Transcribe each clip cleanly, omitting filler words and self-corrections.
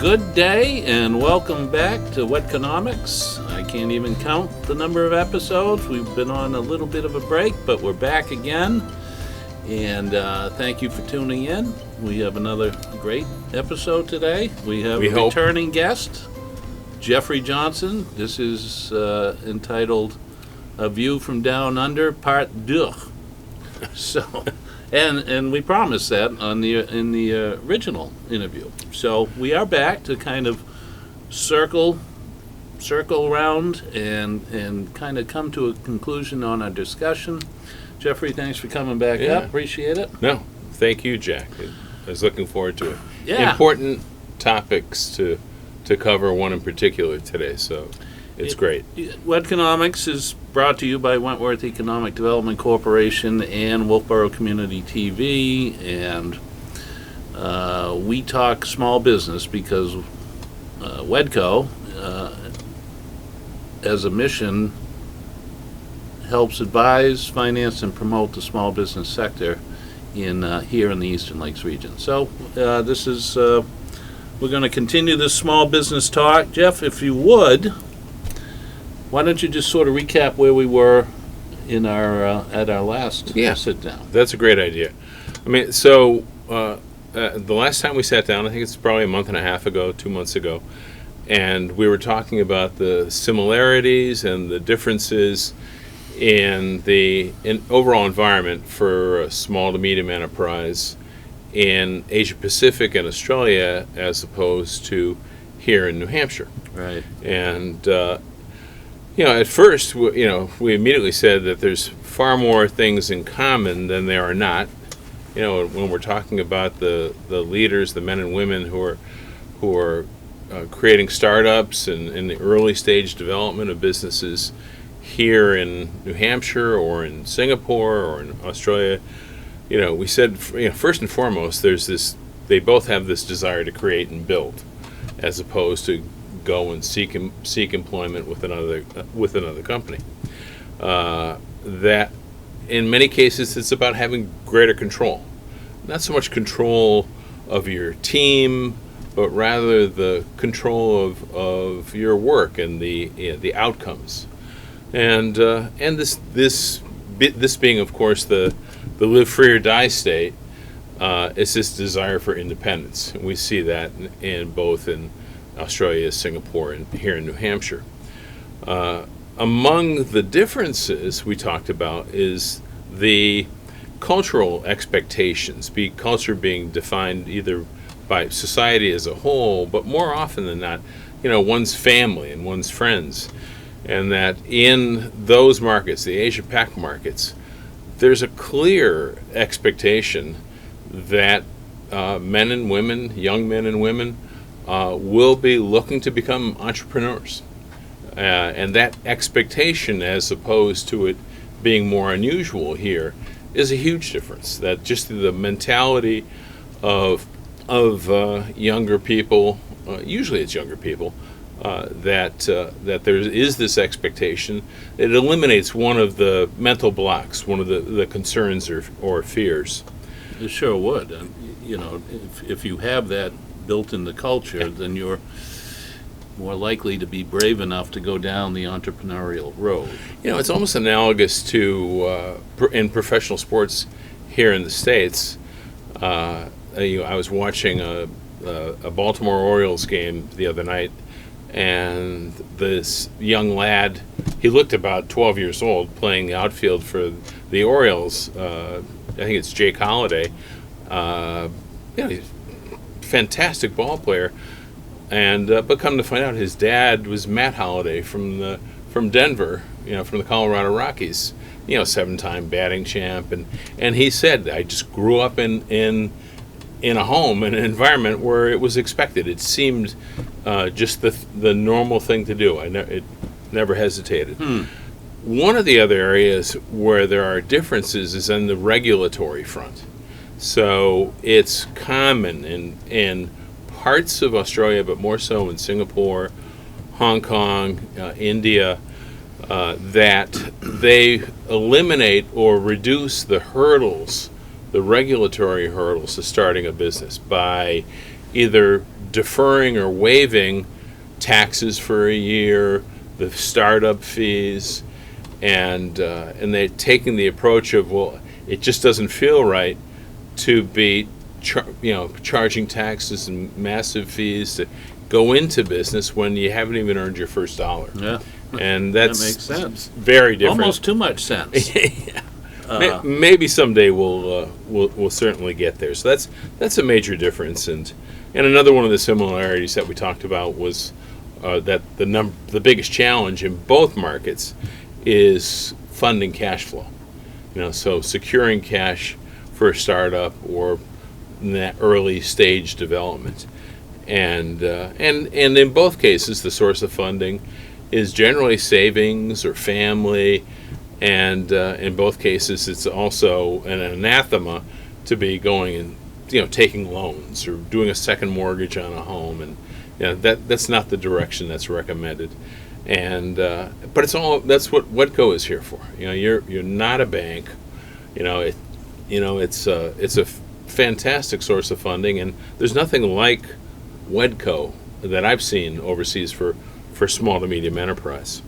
good day and welcome back to WEDCOnomics. I can't even count the number of episodes. We've been on a little bit of a break, but we're back again. And thank you for tuning in. We have another great episode today. We have a returning guest, Jeffrey Johnson. This is entitled A View from Down Under, Part Deux. So, and we promised that in the original interview. So we are back to kind of circle around and kind of come to a conclusion on our discussion. Jeffrey, thanks for coming back up. Appreciate it. No, thank you, Jack. I was looking forward to it. Yeah. Important topics to cover, one in particular today, so it's great. WEDCOnomics is brought to you by Wentworth Economic Development Corporation and Wolfeboro Community TV, and we talk small business because WEDCO, as a mission, helps advise, finance, and promote the small business sector here in the Eastern Lakes region. So this is we're going to continue this small business talk. Jeff, if you would, why don't you just sort of recap where we were in our at our last sit down? That's a great idea. I mean, so the last time we sat down, I think it's probably a month and a half ago, 2 months ago, and we were talking about the similarities and the differences in the overall environment for a small to medium enterprise in Asia Pacific and Australia as opposed to here in New Hampshire. Right. And at first, we immediately said that there's far more things in common than there are not. When we're talking about the leaders, the men and women who are creating startups and in the early stage development of businesses here in New Hampshire or in Singapore or in Australia, we said, first and foremost, they both have this desire to create and build, as opposed to go and seek employment with another company. That in many cases it's about having greater control, not so much control of your team, but rather the control of your work and the outcomes. And this being, of course, the live free or die state, is this desire for independence. And we see that in both in Australia, Singapore, and here in New Hampshire. Among the differences we talked about is the cultural expectations, culture being defined either by society as a whole, but more often than not, one's family and one's friends. And that in those markets, the Asia-Pac markets, there's a clear expectation that men and women, young men and women, will be looking to become entrepreneurs. And that expectation, as opposed to it being more unusual here, is a huge difference. That just the mentality of younger people, usually it's younger people, that there is this expectation. It eliminates one of the mental blocks, one of the concerns or fears. It sure would. And, if you have that built in the culture, then you're more likely to be brave enough to go down the entrepreneurial road. It's almost analogous to in professional sports here in the States. I was watching a Baltimore Orioles game the other night, and this young lad, he looked about 12 years old, playing the outfield for the Orioles. I think it's Jake Holliday. He's a fantastic ball player, and but come to find out, his dad was Matt Holliday from Denver, from the Colorado Rockies. 7-time batting champ, and he said, I just grew up in a home, in an environment where it was expected. It seemed just the normal thing to do. It never hesitated. One of the other areas where there are differences is on the regulatory front. So it's common in parts of Australia, but more so in Singapore, Hong Kong, India, that they eliminate or reduce the regulatory hurdles to starting a business by either deferring or waiving taxes for a year, the startup fees, and they're taking the approach of, well, it just doesn't feel right to be charging taxes and massive fees to go into business when you haven't even earned your first dollar. Yeah, and that makes sense. Very different. Almost too much sense. Yeah. Maybe someday we'll certainly get there. So that's a major difference. And another one of the similarities that we talked about was that the biggest challenge in both markets is funding cash flow. So securing cash for a startup or in that early stage development, and in both cases, the source of funding is generally savings or family, and in both cases, it's also an anathema to be going and taking loans or doing a second mortgage on a home, and that's not the direction that's recommended. And but that's what WEDCO is here for. You're not a bank. It's a fantastic source of funding, and there's nothing like WEDCO that I've seen overseas for small to medium enterprise.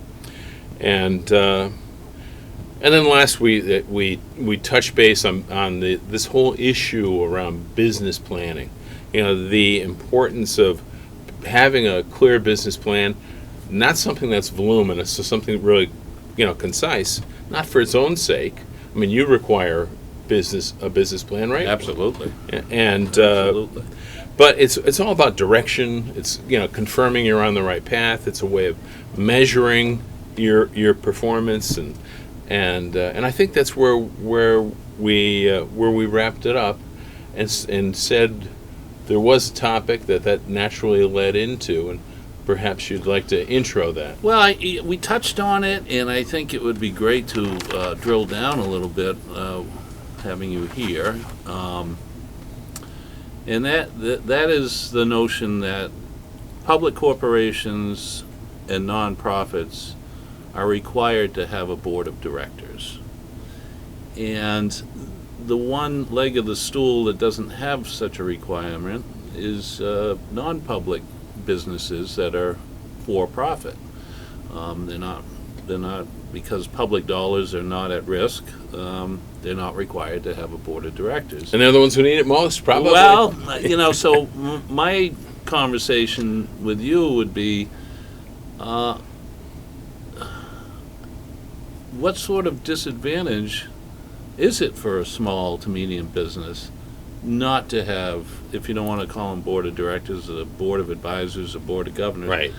And then last we touched base on this whole issue around business planning. The importance of having a clear business plan, not something that's voluminous, so something really concise, not for its own sake. I mean, you require a business plan, right? Absolutely. And Absolutely. but it's all about direction. It's confirming you're on the right path. It's a way of measuring your performance, and I think that's where we wrapped it up, and said there was a topic that naturally led into, and perhaps you'd like to intro that. Well, we touched on it, and I think it would be great to drill down a little bit, having you here. And that is the notion that public corporations and nonprofits are required to have a board of directors. And the one leg of the stool that doesn't have such a requirement is non-public businesses that are for profit. They're not because public dollars are not at risk. They're not required to have a board of directors. And they're the ones who need it most, probably. Well, so my conversation with you would be, what sort of disadvantage is it for a small to medium business not to have, if you don't want to call them board of directors, a board of advisors, a board of governors? Right.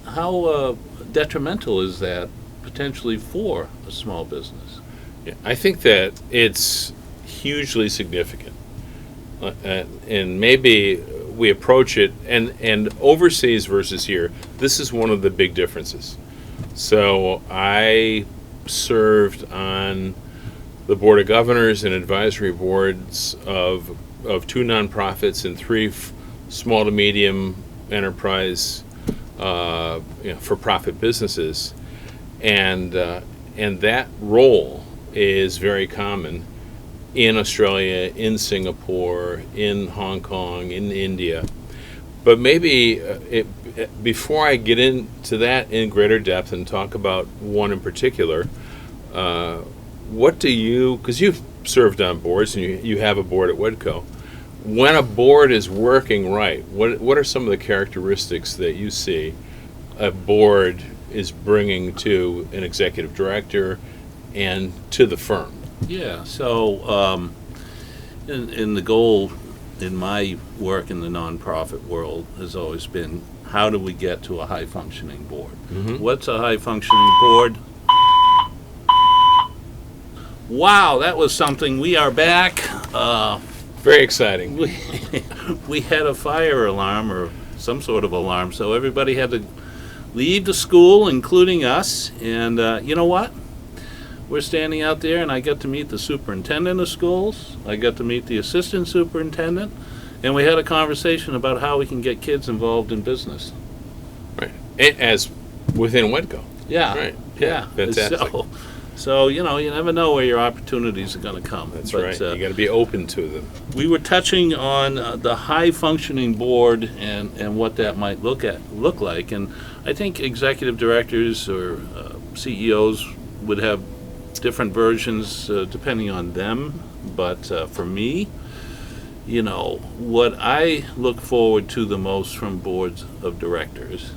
How detrimental is that potentially for a small business? Yeah, I think that it's hugely significant, and maybe we approach it, and overseas versus here, this is one of the big differences. So I served on the board of governors and advisory boards of two nonprofits and three small to medium enterprise for-profit businesses, and that role is very common in Australia, in Singapore, in Hong Kong, in India. But maybe before I get into that in greater depth and talk about one in particular, what do you, because you've served on boards and you have a board at WEDCO, when a board is working right, what are some of the characteristics that you see a board is bringing to an executive director and to the firm? Yeah, so in the goal in my work in the nonprofit world has always been, how do we get to a high-functioning board? Mm-hmm. What's a high-functioning board? Wow, that was something. We are back. Very exciting. We had a fire alarm or some sort of alarm, so everybody had to leave the school, including us. And you know what? We're standing out there, and I got to meet the superintendent of schools. I got to meet the assistant superintendent, and we had a conversation about how we can get kids involved in business. Right. As within WEDCO. Yeah. Right. Yeah. Fantastic. So, you never know where your opportunities are going to come. That's right. You got to be open to them. We were touching on the high-functioning board and what that might look like. And I think executive directors or CEOs would have different versions depending on them. But for me, what I look forward to the most from boards of directors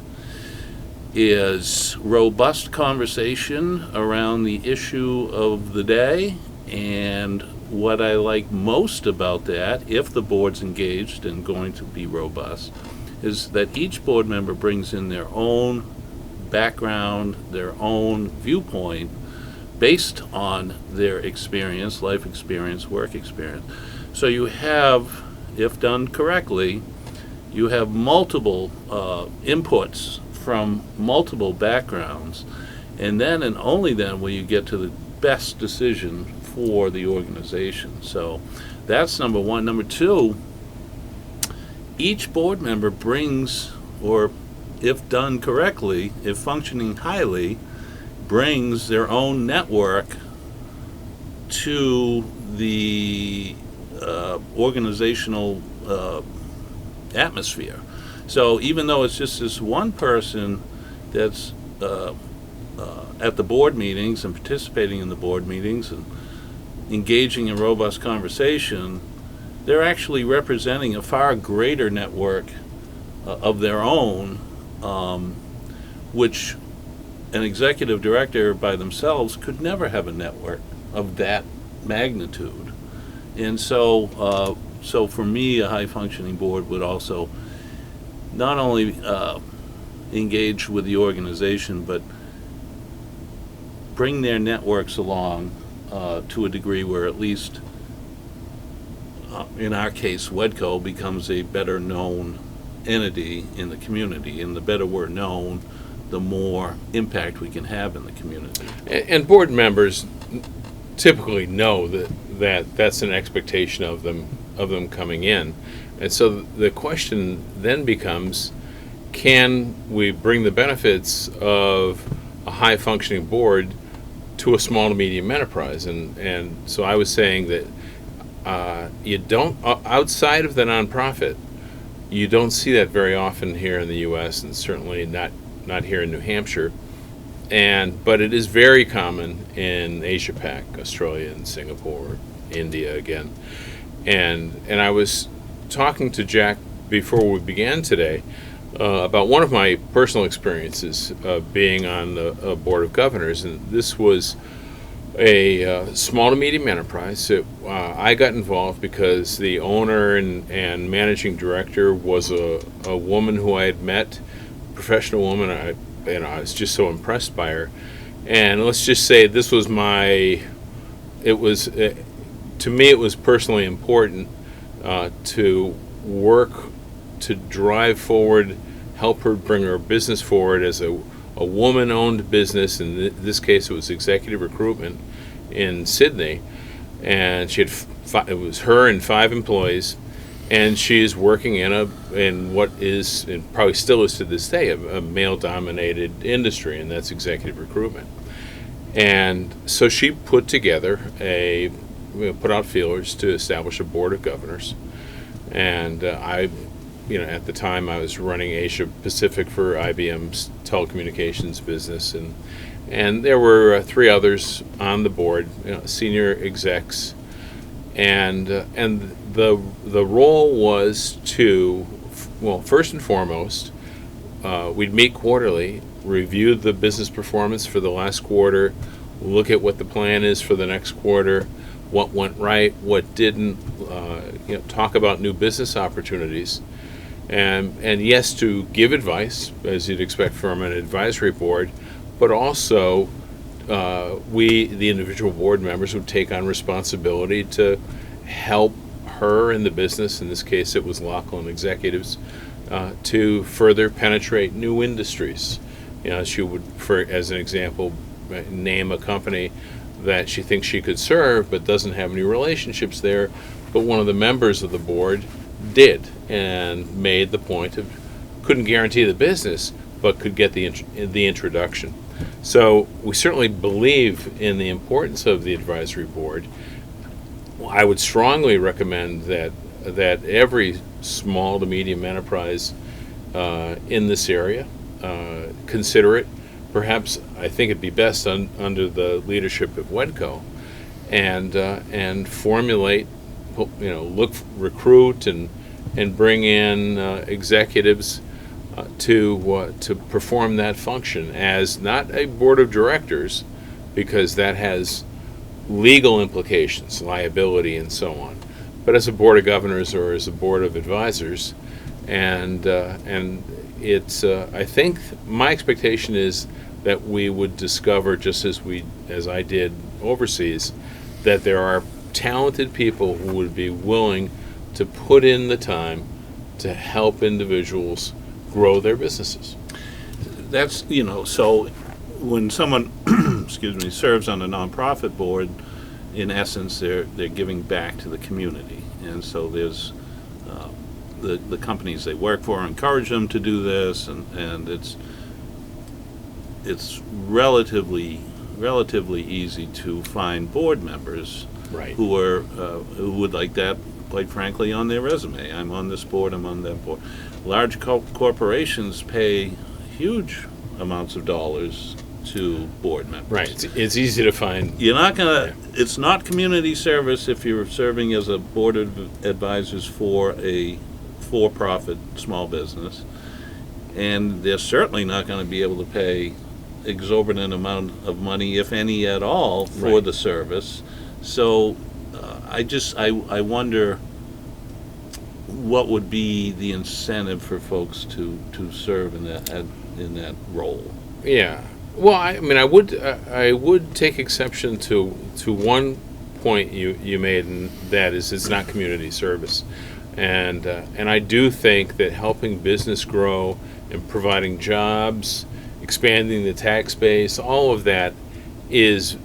is robust conversation around the issue of the day. And what I like most about that, if the board's engaged and going to be robust, is that each board member brings in their own background, their own viewpoint, based on their experience, life experience, work experience. So you have, if done correctly, you have multiple inputs from multiple backgrounds, and then and only then will you get to the best decision for the organization. So that's number one. Number two, each board member brings, or if done correctly, if functioning highly, brings their own network to the organizational atmosphere. So even though it's just this one person that's at the board meetings and participating in the board meetings and engaging in robust conversation, they're actually representing a far greater network of their own, which an executive director by themselves could never have a network of that magnitude. And so for me, a high-functioning board would also not only engage with the organization, but bring their networks along to a degree where at least, in our case, WEDCO becomes a better known entity in the community. And the better we're known, the more impact we can have in the community. And board members typically know that's an expectation of them coming in. And so the question then becomes, can we bring the benefits of a high-functioning board to a small to medium enterprise? And so I was saying that you don't, outside of the nonprofit, you don't see that very often here in the U.S. and certainly not here in New Hampshire. But it is very common in Asia Pac, Australia and Singapore, India again. And I was talking to Jack before we began today about one of my personal experiences being on the board of governors, and this was a small to medium enterprise. I got involved because the owner and managing director was a woman who I had met, professional woman. I was just so impressed by her, and let's just say this was to me it was personally important to work to drive forward, help her bring her business forward as a woman-owned business. In this case, it was executive recruitment in Sydney, and she had it was her and 5 employees, and she is working in what is, and probably still is to this day, a male-dominated industry, and that's executive recruitment. And so she put together put out feelers to establish a board of governors, and at the time I was running Asia Pacific for IBM's telecommunications business, and there were 3 others on the board, senior execs, and the role was to, well, first and foremost, we'd meet quarterly, review the business performance for the last quarter, look at what the plan is for the next quarter, what went right, what didn't, talk about new business opportunities, and yes, to give advice, as you'd expect from an advisory board, but also the individual board members, would take on responsibility to help her in the business, in this case it was Lachlan executives, to further penetrate new industries. She would, as an example, name a company that she thinks she could serve but doesn't have any relationships there, but one of the members of the board did and made the point of, couldn't guarantee the business, but could get the introduction. So we certainly believe in the importance of the advisory board. I would strongly recommend that every small to medium enterprise in this area consider it. Perhaps I think it'd be best under the leadership of WEDCO, and formulate, recruit and bring in executives to perform that function as not a board of directors, because that has legal implications, liability, and so on, but as a board of governors or as a board of advisors. And it's I think my expectation is that we would discover, just as I did overseas, that there are talented people who would be willing to put in the time to help individuals grow their businesses. That's, so when someone, excuse me, serves on a nonprofit board, in essence, they're giving back to the community. And so there's the companies they work for encourage them to do this, and it's relatively easy to find board members, Right. who would like that, quite frankly, on their resume. I'm on this board, I'm on that board. Large corporations pay huge amounts of dollars to board members. Right. It's easy to find. You're not gonna. It's not community service if you're serving as a board of advisors for a for-profit small business, and they're certainly not going to be able to pay exorbitant amount of money, if any at all, for Right. the service. So I wonder what would be the incentive for folks to serve in that role. Yeah. Well, I mean, I would take exception to one point you made, and that is it's not community service, and I do think that helping business grow and providing jobs, expanding the tax base, all of that is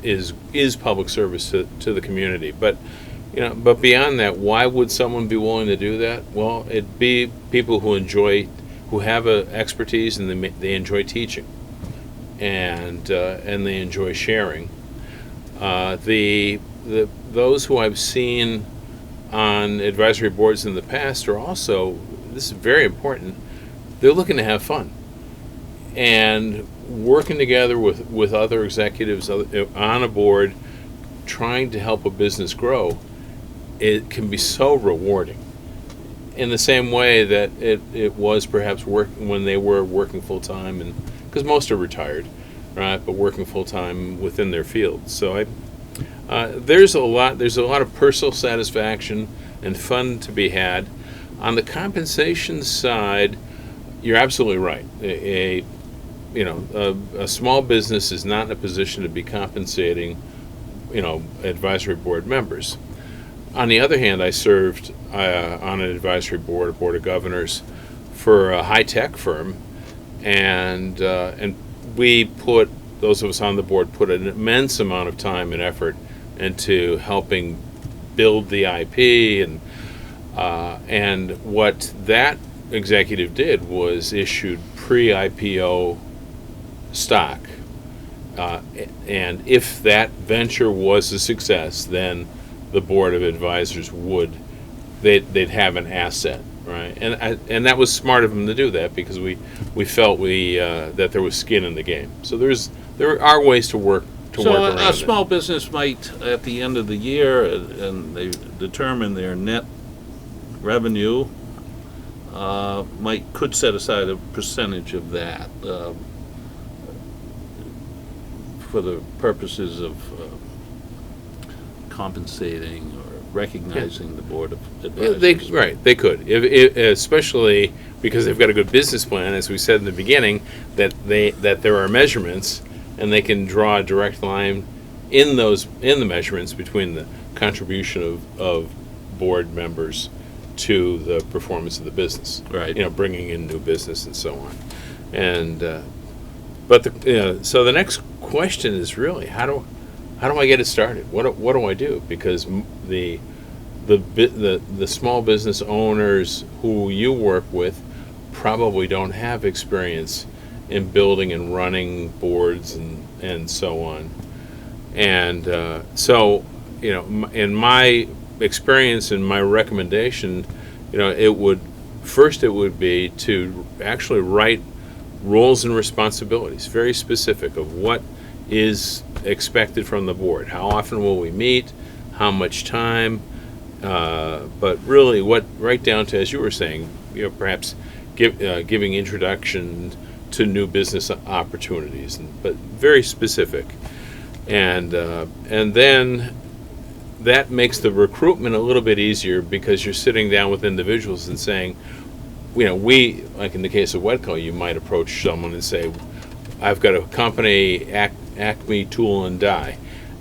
public service to the community. But but beyond that, why would someone be willing to do that? Well, it'd be people who have a expertise, and they enjoy teaching, and they enjoy sharing. Those who I've seen on advisory boards in the past are also, this is very important, they're looking to have fun, and working together with other executives on a board, trying to help a business grow, it can be so rewarding. In the same way that it was perhaps when they were working full-time, and because most are retired, right, but working full-time within their field. So there's a lot of personal satisfaction and fun to be had. On the compensation side, you're absolutely right. A small business is not in a position to be compensating, advisory board members. On the other hand, I served on an advisory board, a board of governors, for a high-tech firm, and we those of us on the board put an immense amount of time and effort into helping build the IP, and what that executive did was issued pre-IPO stock, and if that venture was a success, then the board of advisors they'd have an asset, right? And that was smart of them to do that, because we felt that there was skin in the game. So there are ways to work around So a it. small business might, at the end of the year, and they determine their net revenue, could set aside a percentage of that for the purposes of compensating or recognizing the board of advisors. They could, especially because they've got a good business plan, as we said in the beginning, that there are measurements, and they can draw a direct line in the measurements between the contribution of board members to the performance of the business. Right. Bringing in new business and so on. And so the next question is really, how do I get it started? What do I do? Because the small business owners who you work with probably don't have experience in building and running boards and so on. And so, in my experience and my recommendation, it would be to actually write roles and responsibilities, very specific of what is expected from the board. How often will we meet? How much time? But really, right down to, as you were saying, perhaps giving introduction to new business opportunities, but very specific. And then that makes the recruitment a little bit easier, because you're sitting down with individuals and saying, like in the case of WEDCO, you might approach someone and say, I've got a company, Acme Tool and Die,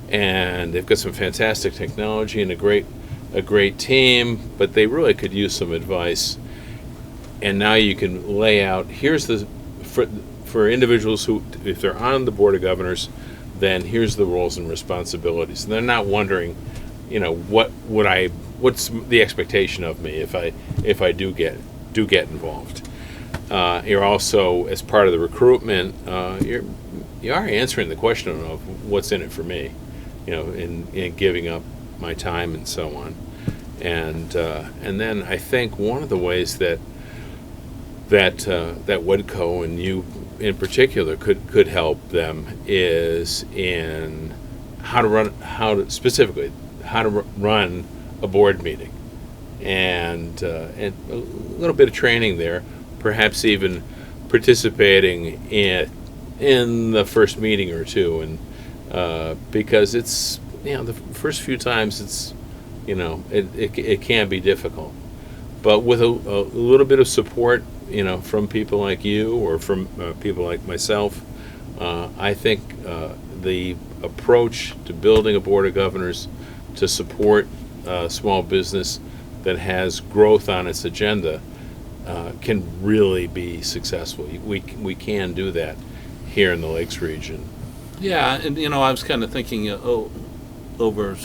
and they've got some fantastic technology and a great team, but they really could use some advice. And now you can lay out, for individuals who, if they're on the Board of Governors, then here's the roles and responsibilities. And they're not wondering, what's the expectation of me if I do get involved. You're also, as part of the recruitment, you are answering the question of what's in it for me, in giving up my time and so on. And then I think one of the ways that WEDCO and you in particular could help them is in how to run a board meeting, and a little bit of training there, perhaps even participating in the first meeting or two, and because it's the first few times it's it can be difficult, but with a little bit of support from people like you or from people like myself, I think the approach to building a Board of Governors to support small business that has growth on its agenda can really be successful. We can do that here in the Lakes region. Yeah, and I was kind of thinking over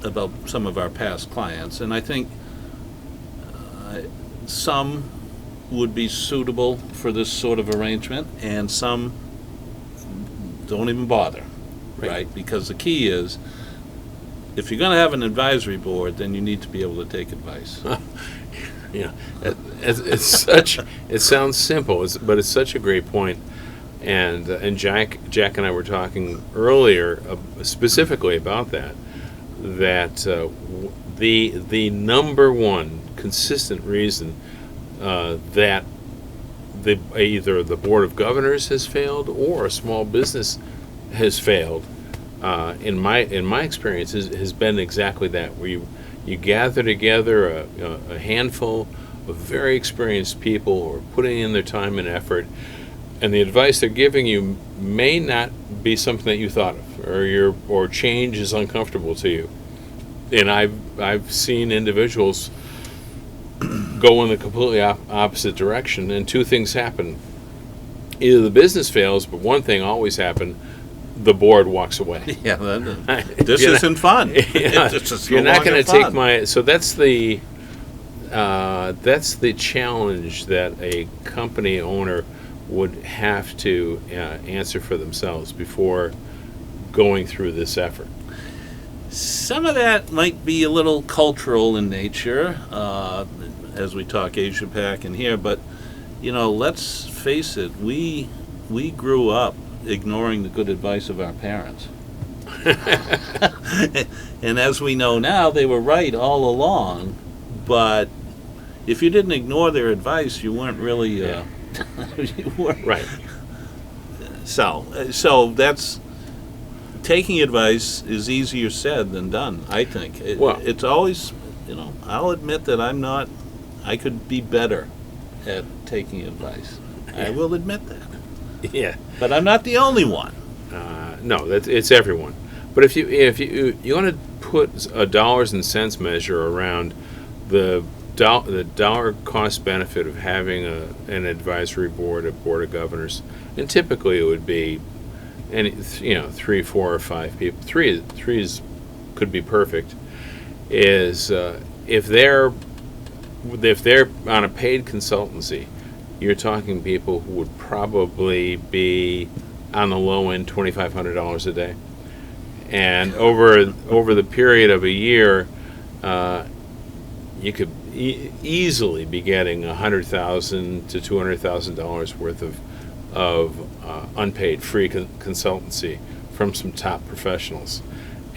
about some of our past clients, and I think some would be suitable for this sort of arrangement, and some don't even bother, right? Because the key is, if you're going to have an advisory board, then you need to be able to take advice. It sounds simple, but it's such a great point. And Jack and I were talking earlier specifically about that the number one consistent reason that either the Board of Governors has failed or a small business has failed, in my experience, has been exactly that, where you gather together a handful of very experienced people who are putting in their time and effort, and the advice they're giving you may not be something that you thought of, or change is uncomfortable to you. And I've seen individuals go in the completely opposite direction, and two things happen. Either the business fails, but one thing always happens: the board walks away. Yeah, this isn't fun. Yeah, you're not going to take my. So that's the challenge that a company owner would have to answer for themselves before going through this effort. Some of that might be a little cultural in nature, as we talk Asia Pac in here, but let's face it, we grew up ignoring the good advice of our parents. And as we know now, they were right all along, but if you didn't ignore their advice, you weren't really you weren't. Right. So that's, taking advice is easier said than done, I think. It's always, I'll admit that I could be better at taking advice. I will admit that. Yeah. But I'm not the only one. No, it's everyone. But if you want to put a dollars and cents measure around the dollar cost benefit of having an advisory board, a Board of Governors, and typically it would be 3, 4, or 5 people. Three could be perfect. Is if they're on a paid consultancy, you're talking people who would probably be on the low end $2,500 a day. And over the period of a year, you could easily be getting $100,000 to $200,000 worth of unpaid free consultancy from some top professionals,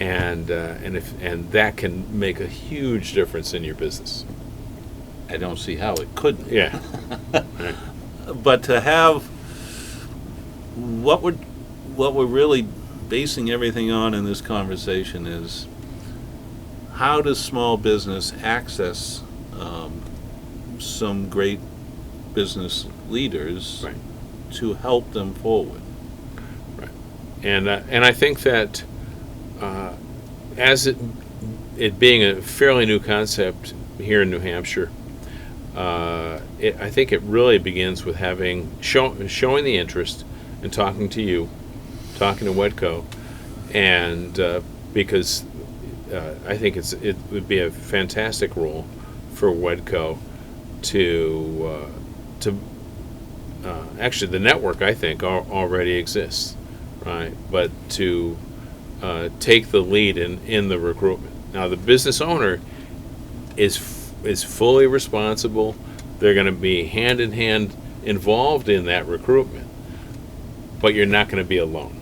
and that can make a huge difference in your business. I don't see how it couldn't. Yeah. But to have what we're really basing everything on in this conversation is, how does small business access some great business leaders Right. to help them forward? Right. And I think that as it being a fairly new concept here in New Hampshire, I think it really begins with showing the interest and talking to you, talking to WEDCO, and because I think it would be a fantastic role for WEDCO to actually, the network, I think, already exists, right? But to take the lead in the recruitment. Now, the business owner is fully responsible. They're going to be hand in hand involved in that recruitment, but you're not going to be alone,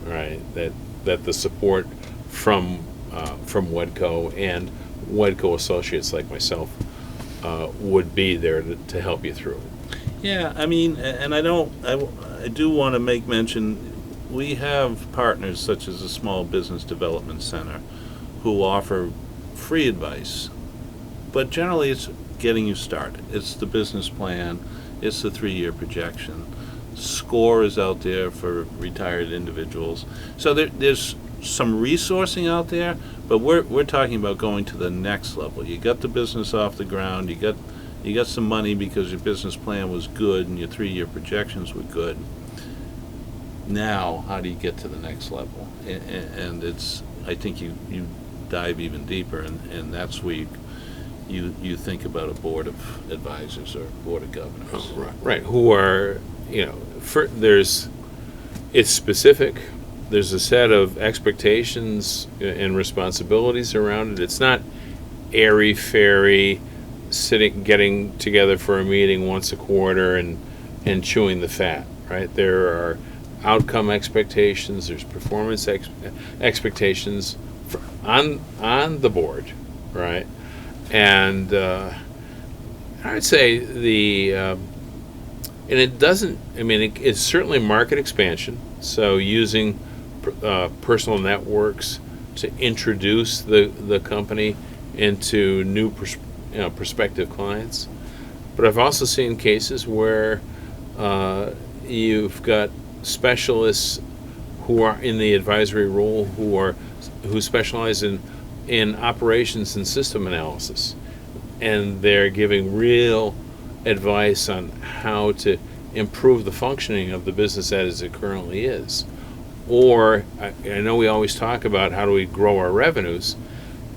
right? That the support from WEDCO and WEDCO associates like myself would be there to help you through it. Yeah, I mean, and I do want to make mention, we have partners such as the Small Business Development Center who offer free advice, but generally it's getting you started. It's the business plan, it's the 3-year projection. SCORE is out there for retired individuals. So there's some resourcing out there, but we're talking about going to the next level. You got the business off the ground, you got some money because your business plan was good and your 3-year projections were good. Now, how do you get to the next level? And it's, I think you dive even deeper, and that's where you think about a board of advisors or board of governors. Right. Who are, it's specific. There's a set of expectations and responsibilities around it. It's not airy-fairy, getting together for a meeting once a quarter and chewing the fat, right? There are outcome expectations, there's performance expectations on the board, right? And I would say and it doesn't, it's certainly market expansion, so using personal networks to introduce the company into new prospective clients. But I've also seen cases where you've got specialists who are in the advisory role who specialize in operations and system analysis, and they're giving real advice on how to improve the functioning of the business as it currently is. Or I know we always talk about how do we grow our revenues,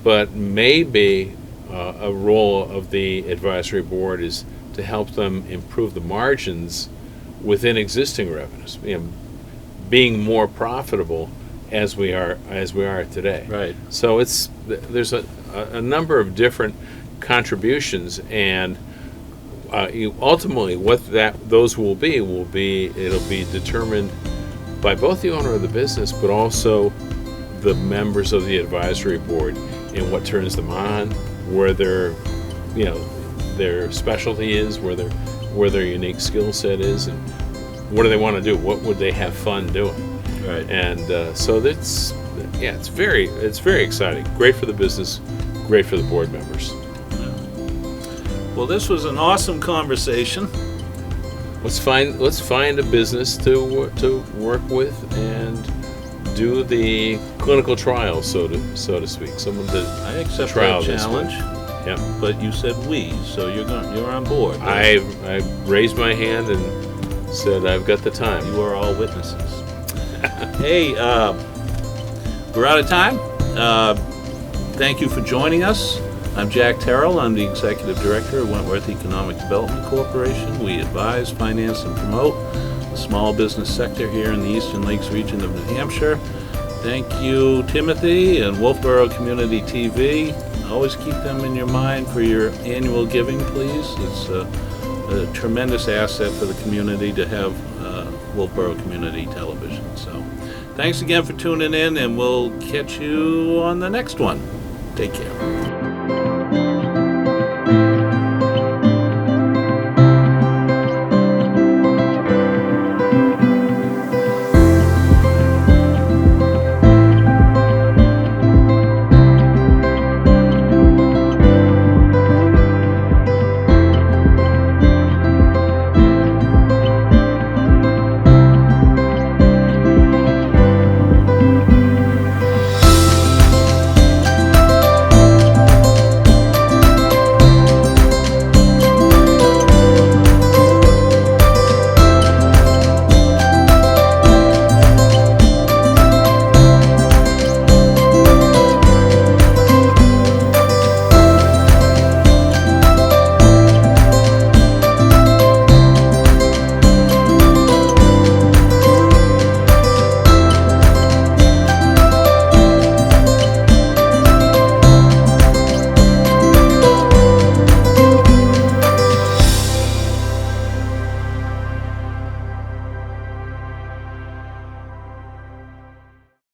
but maybe a role of the advisory board is to help them improve the margins within existing revenues, being more profitable as we are today. Right. So there's a number of different contributions, and ultimately what those will be it'll be determined by both the owner of the business, but also the members of the advisory board, and what turns them on, where their specialty is, where their unique skill set is, and what do they want to do? What would they have fun doing? Right. And so it's very exciting. Great for the business, great for the board members. Well, this was an awesome conversation. Let's find a business to work with and do the clinical trial, so to speak. Someone to I accept trial that challenge. Yeah. But you said we, so you're on board. I raised my hand and said I've got the time. You are all witnesses. Hey, we're out of time. Thank you for joining us. I'm Jack Terrill. I'm the Executive Director of Wentworth Economic Development Corporation. We advise, finance, and promote the small business sector here in the Eastern Lakes region of New Hampshire. Thank you, Timothy and Wolfeboro Community TV. Always keep them in your mind for your annual giving, please. It's a tremendous asset for the community to have Wolfeboro Community Television. So thanks again for tuning in, and we'll catch you on the next one. Take care.